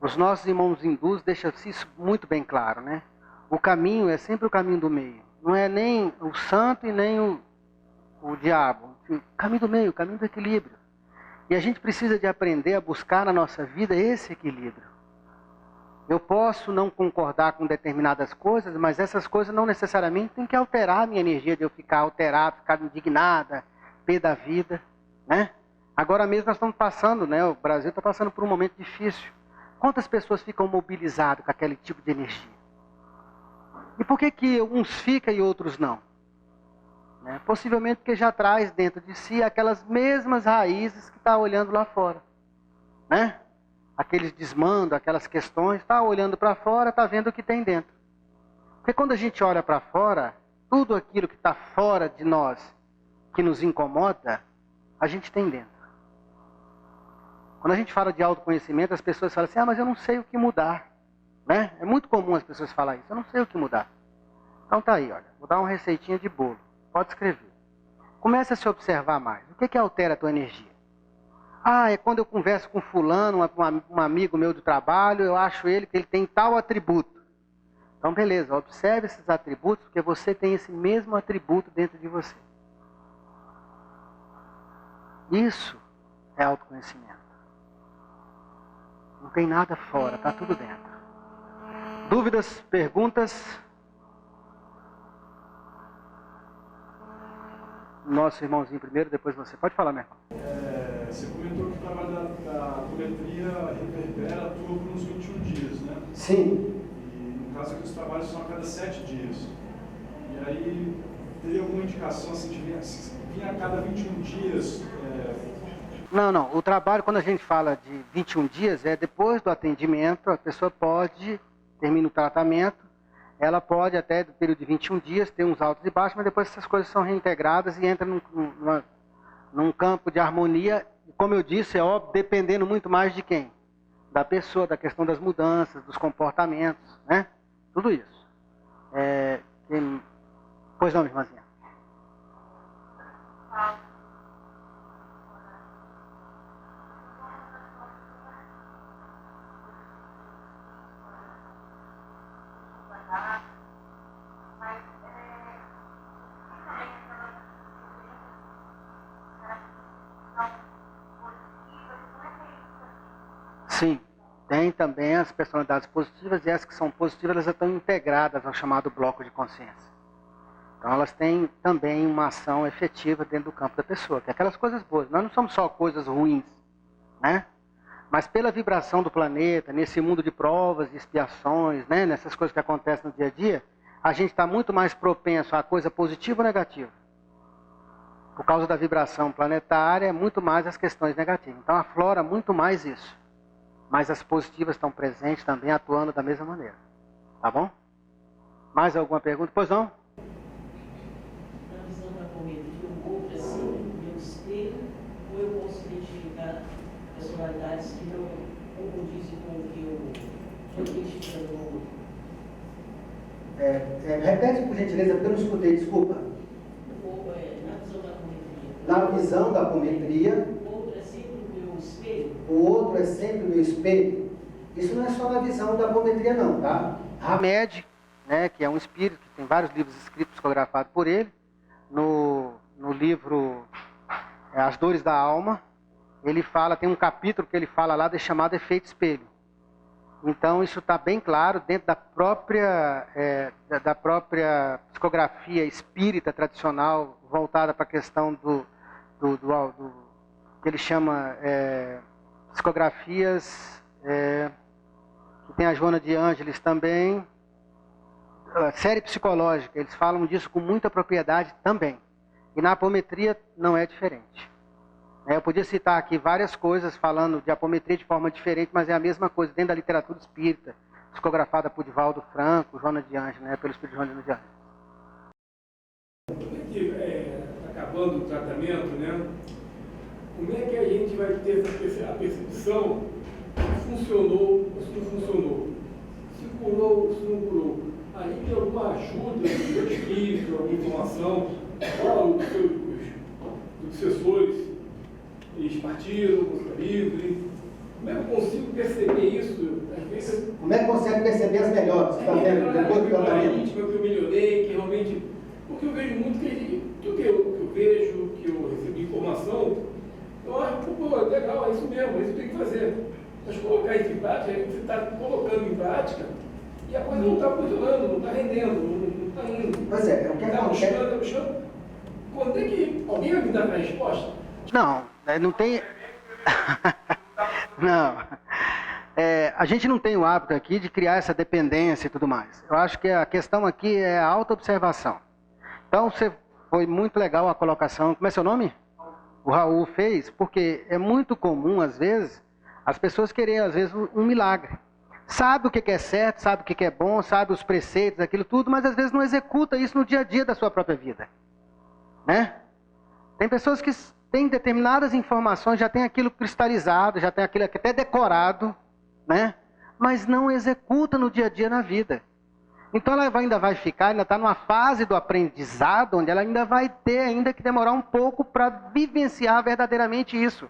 os nossos irmãos hindus deixam isso muito bem claro, né? O caminho é sempre o caminho do meio. Não é nem o santo e nem o diabo. O caminho do meio, o caminho do equilíbrio. E a gente precisa de aprender a buscar na nossa vida esse equilíbrio. Eu posso não concordar com determinadas coisas, mas essas coisas não necessariamente têm que alterar a minha energia de eu ficar alterado, ficar indignada, pé da vida, né? Agora mesmo nós estamos passando, né? O Brasil está passando por um momento difícil. Quantas pessoas ficam mobilizadas com aquele tipo de energia? E por que uns ficam e outros não? Né? Possivelmente porque já traz dentro de si aquelas mesmas raízes que está olhando lá fora, né? Aqueles desmandos, aquelas questões, está olhando para fora, está vendo o que tem dentro. Porque quando a gente olha para fora, tudo aquilo que está fora de nós, que nos incomoda, a gente tem dentro. Quando a gente fala de autoconhecimento, as pessoas falam assim, mas eu não sei o que mudar. Né? É muito comum as pessoas falarem isso, eu não sei o que mudar. Então tá aí, olha, vou dar uma receitinha de bolo. Pode escrever. Comece a se observar mais. O que altera a tua energia? É quando eu converso com fulano, um amigo meu do trabalho, eu acho que ele tem tal atributo. Então, beleza, observe esses atributos, porque você tem esse mesmo atributo dentro de você. Isso é autoconhecimento. Não tem nada fora, está tudo dentro. Dúvidas, perguntas? Nosso irmãozinho primeiro, depois você. Pode falar, meu irmão. Você comentou que o trabalho da apometria reverbera a tua por uns 21 dias, né? Sim. E no caso aqui os trabalhos são a cada 7 dias. E aí, teria alguma indicação assim, de vir a cada 21 dias? Não. O trabalho, quando a gente fala de 21 dias, é depois do atendimento, a pessoa pode, termina o tratamento, ela pode até, do período de 21 dias, ter uns altos e baixos, mas depois essas coisas são reintegradas e entra num campo de harmonia. E como eu disse, é óbvio, dependendo muito mais de quem? Da pessoa, da questão das mudanças, dos comportamentos, né? Tudo isso. Pois não, minha irmãzinha. Sim, tem também as personalidades positivas e as que são positivas, elas estão integradas ao chamado bloco de consciência. Então elas têm também uma ação efetiva dentro do campo da pessoa, que é aquelas coisas boas. Nós não somos só coisas ruins, né? Mas pela vibração do planeta, nesse mundo de provas e expiações, né? Nessas coisas que acontecem no dia a dia, a gente está muito mais propenso a coisa positiva ou negativa. por causa da vibração planetária, é muito mais as questões negativas. Então aflora muito mais isso. Mas as positivas estão presentes também, atuando da mesma maneira. Tá bom? Mais alguma pergunta? Pois não? Na visão da apometria, o outro é sempre o meu espelho, ou eu posso identificar personalidades que não condizem com o que eu estou identificando no outro? Repete por gentileza, porque eu não escutei, desculpa. Na visão da apometria. Na visão da apometria, O outro é sempre o meu espelho? o outro é sempre o meu espelho. Isso não é só na visão da apometria não, tá? Hamed, né, que é um espírito, que tem vários livros escritos, psicografados por ele, no livro As Dores da Alma, ele fala, tem um capítulo que ele fala lá chamado Efeito Espelho. Então isso está bem claro dentro da própria psicografia espírita tradicional, voltada para a questão do que ele chama psicografias, que tem a Joana de Ângeles também, série psicológica, eles falam disso com muita propriedade também. E na apometria não é diferente. Eu podia citar aqui várias coisas falando de apometria de forma diferente, mas é a mesma coisa dentro da literatura espírita, psicografada por Divaldo Franco, Joana de Ângeles, né, pelo espírito Joana de Ângeles. Como é que, acabando o tratamento, né, como é que a gente vai ter a percepção se funcionou ou se não funcionou? Se curou ou se não curou? Aí tem alguma ajuda do espírito, alguma informação, dos sucessores, eles partiram, música livre. Como é que eu consigo perceber isso? Às vezes, Como é que consegue perceber as melhores? Tá vendo? Depois do tratamento. que eu melhorei, que realmente. Porque eu vejo muito que eu vejo, que eu recebi informação, eu acho que, pô, legal, é isso mesmo, é isso que tem que fazer. Mas colocar isso em prática, você está colocando em prática e a coisa não está funcionando, não está rendendo, não está indo. Pois é, o que Está acontece? buscando. Quando é que alguém vai me dar a resposta? Não, não tem. Não. A gente não tem o hábito aqui de criar essa dependência e tudo mais. Eu acho que a questão aqui é a autoobservação. Então, foi muito legal a colocação. Como é seu nome? O Raul fez, porque é muito comum, às vezes, as pessoas querem, às vezes, um milagre. Sabe o que é certo, sabe o que é bom, sabe os preceitos, aquilo tudo, mas às vezes não executa isso no dia a dia da sua própria vida. Né? Tem pessoas que têm determinadas informações, já tem aquilo cristalizado, já tem aquilo até decorado, né? Mas não executa no dia a dia na vida. Então ela ainda vai ficar, ainda está numa fase do aprendizado, onde ela ainda vai ter ainda que demorar um pouco para vivenciar verdadeiramente isso.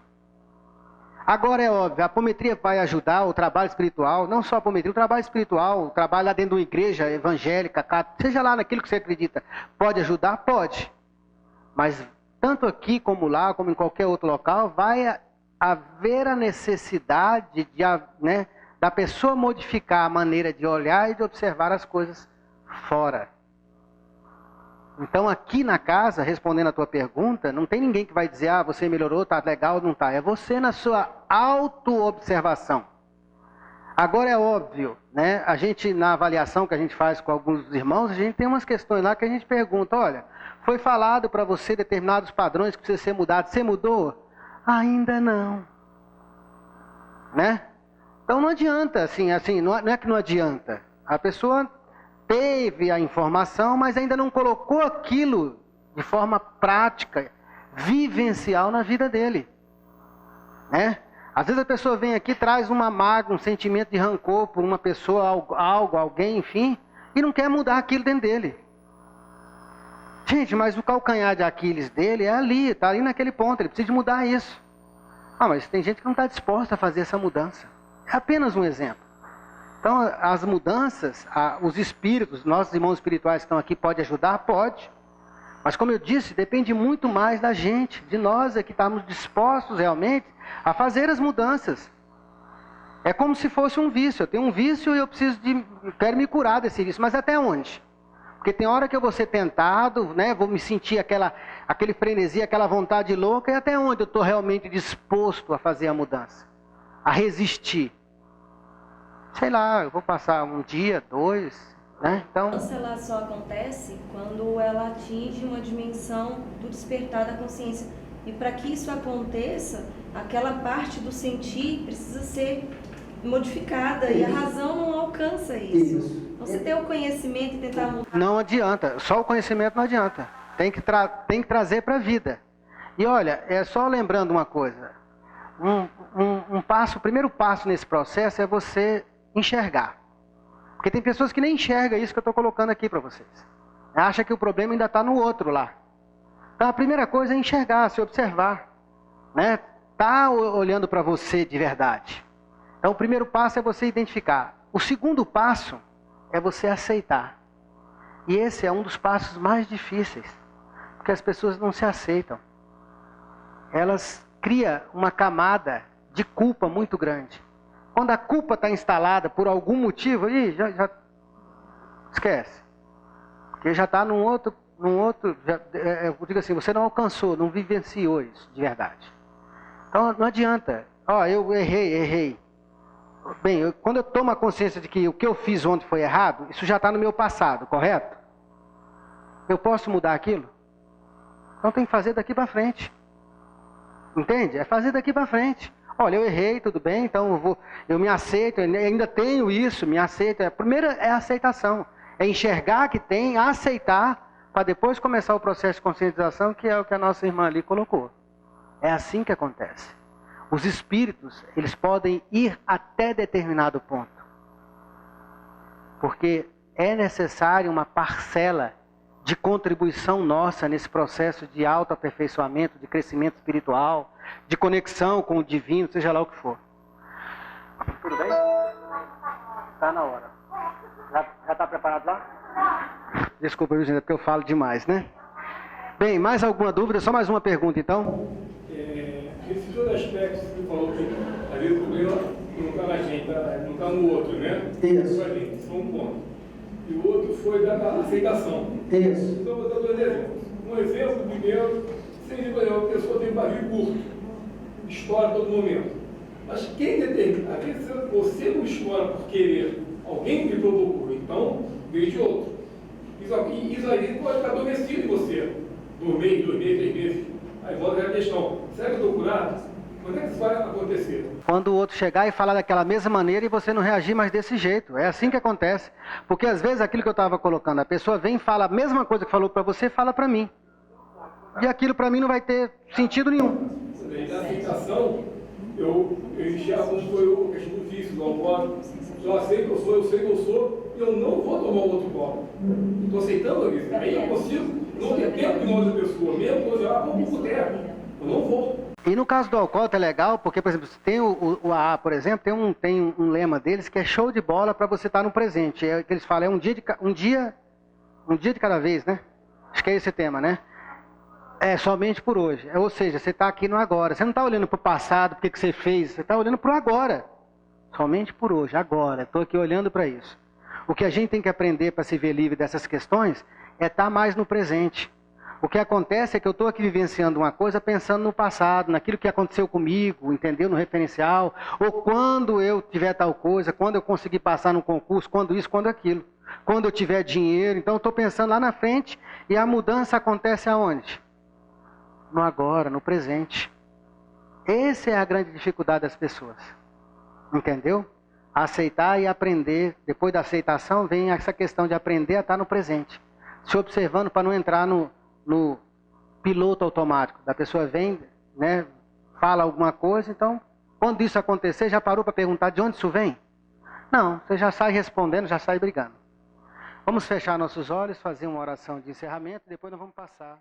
Agora é óbvio, a apometria vai ajudar o trabalho espiritual, não só a apometria, o trabalho espiritual, o trabalho lá dentro de uma igreja evangélica, seja lá naquilo que você acredita, pode ajudar? Pode. Mas tanto aqui como lá, como em qualquer outro local, vai haver a necessidade da pessoa modificar a maneira de olhar e de observar as coisas fora. Então aqui na casa, respondendo a tua pergunta, não tem ninguém que vai dizer, você melhorou, tá legal, não tá. É você na sua auto-observação. Agora é óbvio, né? A gente, na avaliação que a gente faz com alguns irmãos, a gente tem umas questões lá que a gente pergunta, olha, foi falado para você determinados padrões que precisam ser mudados, você mudou? Ainda não. Né? Então não adianta, assim, não é que não adianta. A pessoa teve a informação, mas ainda não colocou aquilo de forma prática, vivencial na vida dele. Né? Às vezes a pessoa vem aqui, traz uma mágoa, um sentimento de rancor por uma pessoa, alguém, enfim, e não quer mudar aquilo dentro dele. Gente, mas o calcanhar de Aquiles dele é ali, está ali naquele ponto, ele precisa de mudar isso. Mas tem gente que não está disposta a fazer essa mudança. É apenas um exemplo. Então, as mudanças, os espíritos, nossos irmãos espirituais que estão aqui, pode ajudar? Pode. Mas como eu disse, depende muito mais da gente, de nós é que estamos dispostos realmente a fazer as mudanças. É como se fosse um vício. Eu tenho um vício e eu quero me curar desse vício. Mas até onde? Porque tem hora que eu vou ser tentado, né? Vou me sentir aquele frenesi, aquela vontade louca, e até onde eu estou realmente disposto a fazer a mudança? A resistir? Sei lá, eu vou passar um dia, 2, Né? Então, Ela só acontece quando ela atinge uma dimensão do despertar da consciência. E para que isso aconteça, aquela parte do sentir precisa ser modificada e a razão não alcança isso. Você ter o conhecimento e tentar mudar. não adianta, só o conhecimento não adianta. Tem que trazer para a vida. E olha, é só lembrando uma coisa. O primeiro passo nesse processo é você enxergar. Porque tem pessoas que nem enxergam isso que eu estou colocando aqui para vocês. Acha que o problema ainda está no outro lá. Então a primeira coisa é enxergar, se observar. Né? Tá olhando para você de verdade. Então o primeiro passo é você identificar. O segundo passo é você aceitar. E esse é um dos passos mais difíceis. Porque as pessoas não se aceitam. Elas criam uma camada de culpa muito grande. Quando a culpa está instalada por algum motivo, aí já esquece. Porque já está num outro eu digo assim, você não alcançou, não vivenciou isso de verdade. Então não adianta. Eu errei. Bem, quando eu tomo a consciência de que o que eu fiz ontem foi errado, isso já está no meu passado, correto? Eu posso mudar aquilo? Então tem que fazer daqui para frente. Entende? É fazer daqui para frente. Olha, eu errei, tudo bem, então eu me aceito, eu ainda tenho isso, me aceito. A primeira é a aceitação. É enxergar que tem, aceitar, para depois começar o processo de conscientização, que é o que a nossa irmã ali colocou. É assim que acontece. Os espíritos, eles podem ir até determinado ponto. Porque é necessário uma parcela de contribuição nossa nesse processo de autoaperfeiçoamento, de crescimento espiritual, de conexão com o divino, seja lá o que for. Tudo bem? Está na hora. Já está preparado lá? Desculpa, Virginia, porque eu falo demais, né? Bem, mais alguma dúvida? Só mais uma pergunta, então. Esses dois aspectos que você falou que às vezes o problema não está na gente, não está no outro, né? Isso. Isso é um ponto. E o outro foi da aceitação. Isso. Então, vou dar dois exemplos. Um exemplo, primeiro, a pessoa tem um barril curto, estoura a todo momento. Mas quem determina? Às vezes você não estoura por querer, alguém que provocou, então veio de outro. Isso aí pode ficar adormecido em você, por um mês, 2 meses, 3 meses. Aí volta a questão, será que eu estou curado? Quando é que isso vai acontecer? Quando o outro chegar e falar daquela mesma maneira e você não reagir mais desse jeito. É assim que acontece. Porque às vezes aquilo que eu estava colocando, a pessoa vem e fala a mesma coisa que falou para você, fala para mim. E aquilo para mim não vai ter sentido nenhum. Na aceitação, eu enxergo como foi a questão do vício, do alcoólico. Eu sei que eu sou, eu sei que eu sou, e eu não vou tomar outro copo. Estou aceitando isso. Aí eu consigo não ter tempo de uma outra pessoa, mesmo quando eu vou para o boteco. Eu não vou. E no caso do alcoólatra é legal, porque, por exemplo, tem o AA, por exemplo, tem um lema deles que é show de bola para você estar no presente. É que eles falam, é um dia de cada vez, né? Acho que é esse tema, né? É somente por hoje. Ou seja, você está aqui no agora. Você não está olhando para o passado, o que você fez. Você está olhando para o agora. Somente por hoje, agora. Estou aqui olhando para isso. O que a gente tem que aprender para se ver livre dessas questões é estar mais no presente. O que acontece é que eu estou aqui vivenciando uma coisa pensando no passado, naquilo que aconteceu comigo, entendeu? No referencial. Ou quando eu tiver tal coisa, quando eu conseguir passar num concurso, quando isso, quando aquilo. Quando eu tiver dinheiro. Então eu estou pensando lá na frente e a mudança acontece aonde? No agora, no presente. Essa é a grande dificuldade das pessoas. Entendeu? Aceitar e aprender. Depois da aceitação vem essa questão de aprender a estar no presente. Se observando para não entrar no piloto automático. Da pessoa vem, né, fala alguma coisa, então, quando isso acontecer, já parou para perguntar de onde isso vem? Não, você já sai respondendo, já sai brigando. Vamos fechar nossos olhos, fazer uma oração de encerramento, depois nós vamos passar